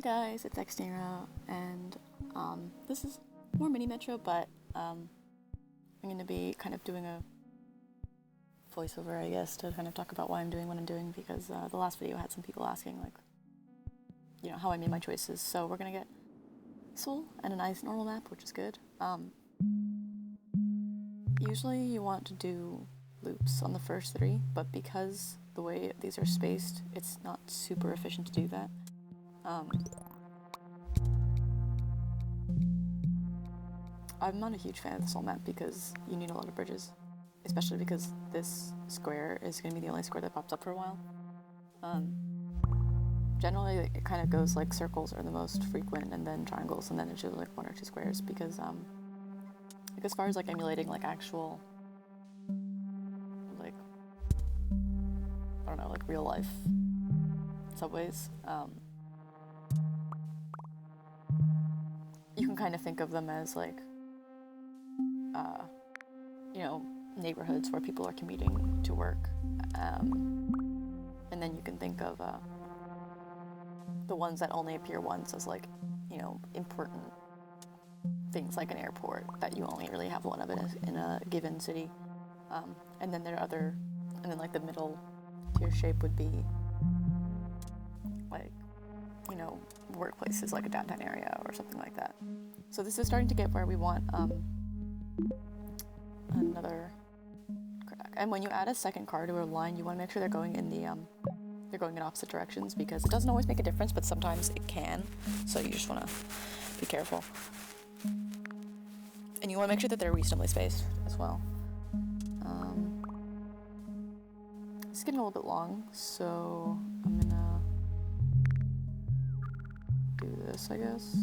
guys, it's xNira, and this is more mini metro, but I'm going to be kind of doing a voiceover, I guess, to kind of talk about why I'm doing what I'm doing, because the last video had some people asking, like, you know, how I made my choices. So we're going to get Seoul and a nice normal map, which is good. Usually you want to do loops on the first three, but because the way these are spaced, it's not super efficient to do that. I'm not a huge fan of the Seoul map because you need a lot of bridges, especially because this square is going to be the only square that pops up for a while. Generally, it kind of goes like circles are the most frequent, and then triangles, and then it's usually like one or two squares, because like as far as like emulating like actual, like, I don't know, like real life subways, you can kind of think of them as like, you know, neighborhoods where people are commuting to work, and then you can think of the ones that only appear once as like, you know, important things like an airport that you only really have one of it in a given city, and then there are other, and then like the middle tier shape would be like, you know, workplaces like a downtown area or something like that. So this is starting to get where we want another crack. And when you add a second car to a line, you want to make sure they're going in the they're going in opposite directions, because it doesn't always make a difference, but sometimes it can. So you just want to be careful, and you want to make sure that they're reasonably spaced as well. It's getting a little bit long, so I'm gonna do this, I guess.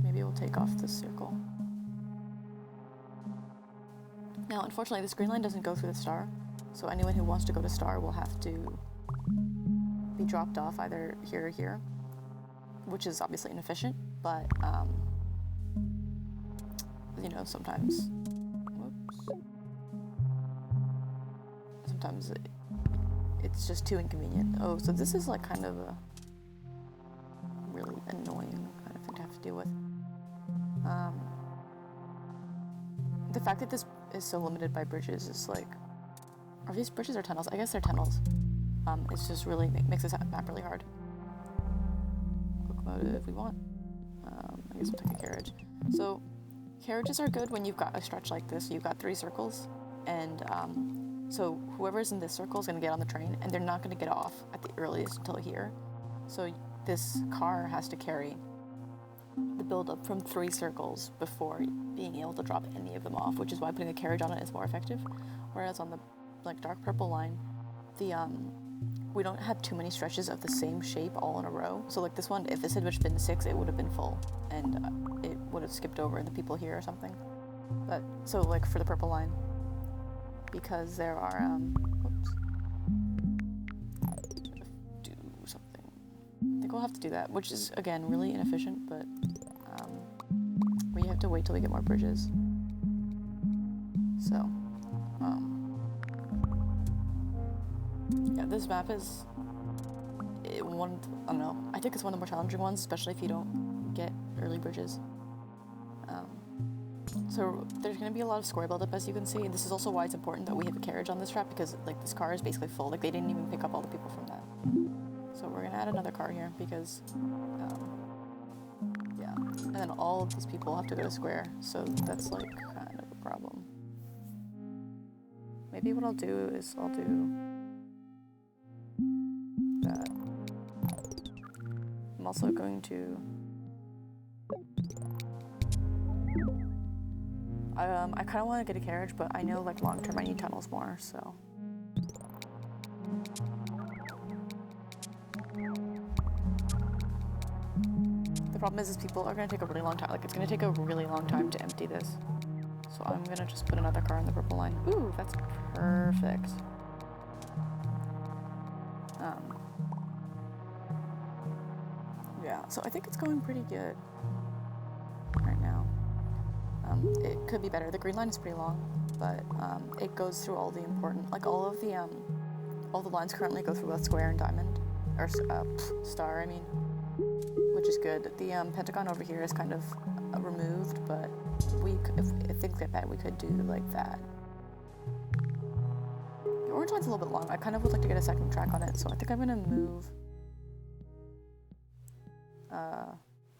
Maybe we'll take off this circle. Now, unfortunately, this green line doesn't go through the star, so anyone who wants to go to star will have to be dropped off either here or here, which is obviously inefficient, but, you know, sometimes, sometimes it's just too inconvenient. Oh, so this is like kind of a really annoying kind of thing to have to deal with. The fact that this is so limited by bridges is like, are these bridges or tunnels? I guess they're tunnels. It's just really makes this map really hard. Locomotive we want. I guess we'll take a carriage. So carriages are good when you've got a stretch like this. You've got three circles, and so whoever's in this circle is going to get on the train, and they're not going to get off at the earliest until here. So this car has to carry the build-up from three circles before being able to drop any of them off, which is why putting a carriage on it is more effective. Whereas on the like dark purple line, the we don't have too many stretches of the same shape all in a row. So like this one, if this had been 6, it would have been full, and it would have skipped over the people here or something. But so like for the purple line, because there are whoops, do something. I think we'll have to do that, which is again really inefficient, but we have to wait till we get more bridges. So yeah, this map is I don't know, I think it's one of the more challenging ones, especially if you don't get early bridges. So there's going to be a lot of square buildup, as you can see, and this is also why it's important that we have a carriage on this track, because like this car is basically full. Like they didn't even pick up all the people from that. So we're going to add another car here, because yeah, and then all of these people have to go to square, so that's like kind of a problem. Maybe what I'll do is I'll do that. I'm also going to I kind of want to get a carriage, but I know like long term I need tunnels more, so the problem is people are going to take a really long time. Like it's going to take a really long time to empty this, so I'm going to just put another car in the purple line. Ooh, that's perfect. Yeah, so I think it's going pretty good right now. It could be better. The green line is pretty long, but it goes through all the important, like all the lines currently go through both square and diamond, or star, I mean, which is good. The pentagon over here is kind of removed, but I think that we could do like that. The orange line's a little bit long. I kind of would like to get a second track on it, so I think I'm gonna move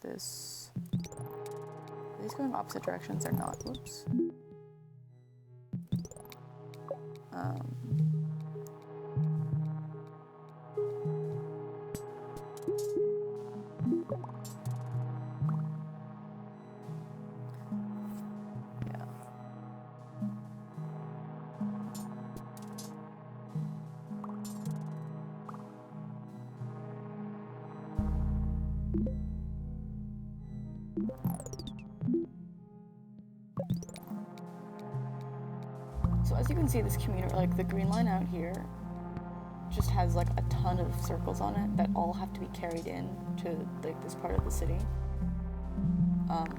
this. Are these going opposite directions? They're not. Whoops. So as you can see, this commuter, like the green line out here, just has like a ton of circles on it that all have to be carried in to like this part of the city.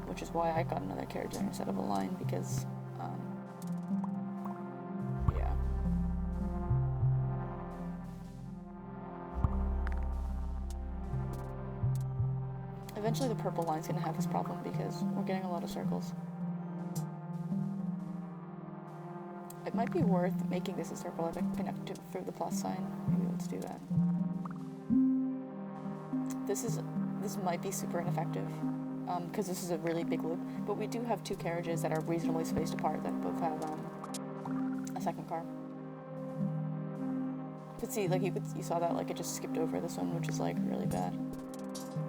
Which is why I got another carriage there instead of a line, because yeah. Eventually the purple line's gonna have this problem because we're getting a lot of circles. It might be worth making this a circle if I can connect to through the plus sign. Maybe let's do that. This might be super ineffective because this is a really big loop, but we do have two carriages that are reasonably spaced apart that both have a second car. But see, like you saw that like it just skipped over this one, which is like really bad.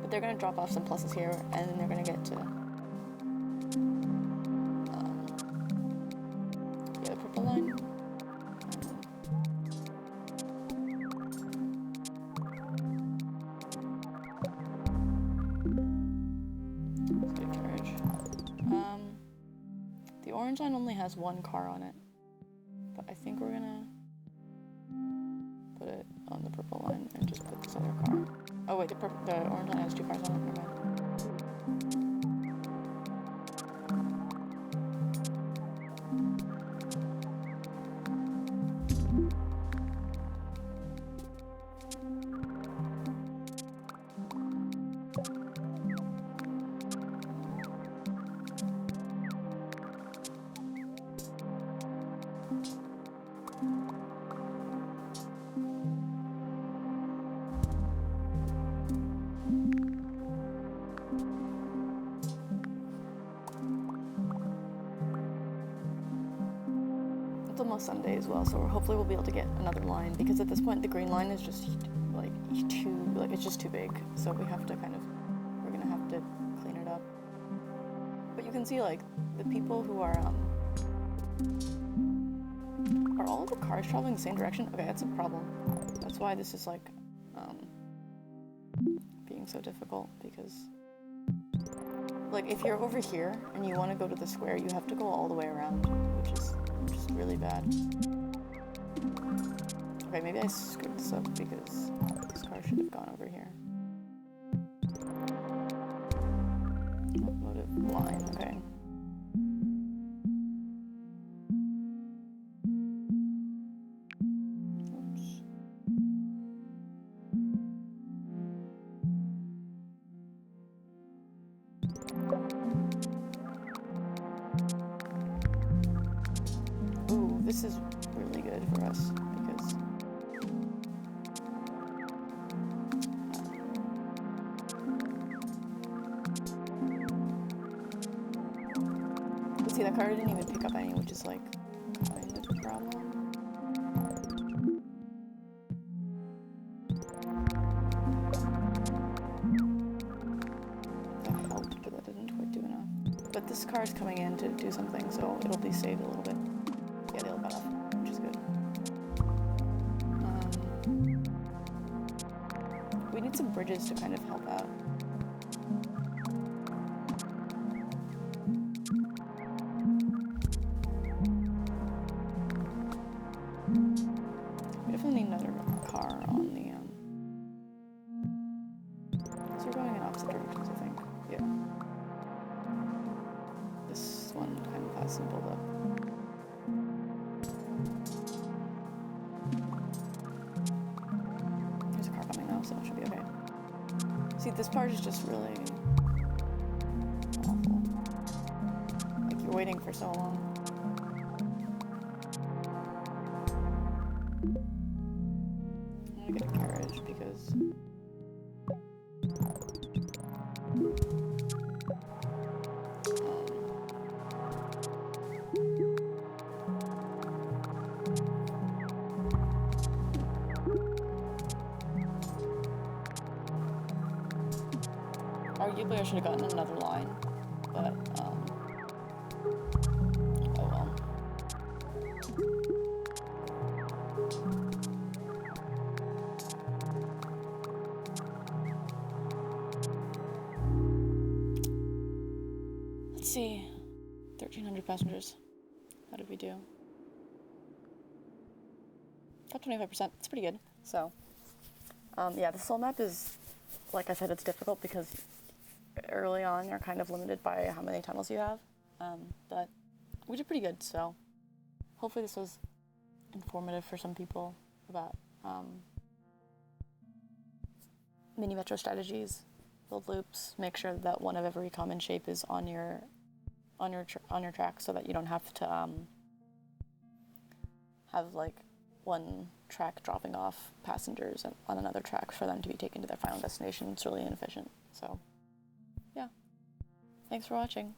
But they're gonna drop off some pluses here, and then they're gonna get to the purple line. Let's get a carriage. The orange line only has one car on it, but I think we're gonna put it on the purple line and just put this other car. Oh wait, the orange line has two cars on it. Never mind. It's almost Sunday as well, so hopefully we'll be able to get another line, because at this point the green line is just like it's just too big, so we're gonna have to clean it up. But you can see like the people who are all of the cars traveling the same direction? Okay, that's a problem. That's why this is like being so difficult, because like if you're over here and you want to go to the square, you have to go all the way around, which is just really bad. Okay, maybe I screwed this up because this car should have gone over here. Locomotive line, okay. Oops. Ooh, this is really good for us because see, that car didn't even pick up any, which is like kind of a problem. That helped, but that didn't quite do enough. But this car is coming in to do something, so it'll be saved a little bit. Yeah, they all got off, which is good. We need some bridges to kind of help out. We definitely need another car on the, so we're going in opposite directions, I think. Yeah. This one kind of has some build up. There's a car coming now, so it See, this part is just really awful. Like, you're waiting for so long. I'm gonna get a carriage because arguably I should have gotten another line, but oh well. Let's see, 1,300 passengers. How did we do? Got 25%. It's pretty good. So, yeah, the soul map is, like I said, it's difficult because early on you're kind of limited by how many tunnels you have. But we did pretty good, so hopefully this was informative for some people about mini metro strategies, build loops, make sure that one of every common shape is on your track, so that you don't have to have like one track dropping off passengers on another track for them to be taken to their final destination. It's really inefficient. So, yeah. Thanks for watching.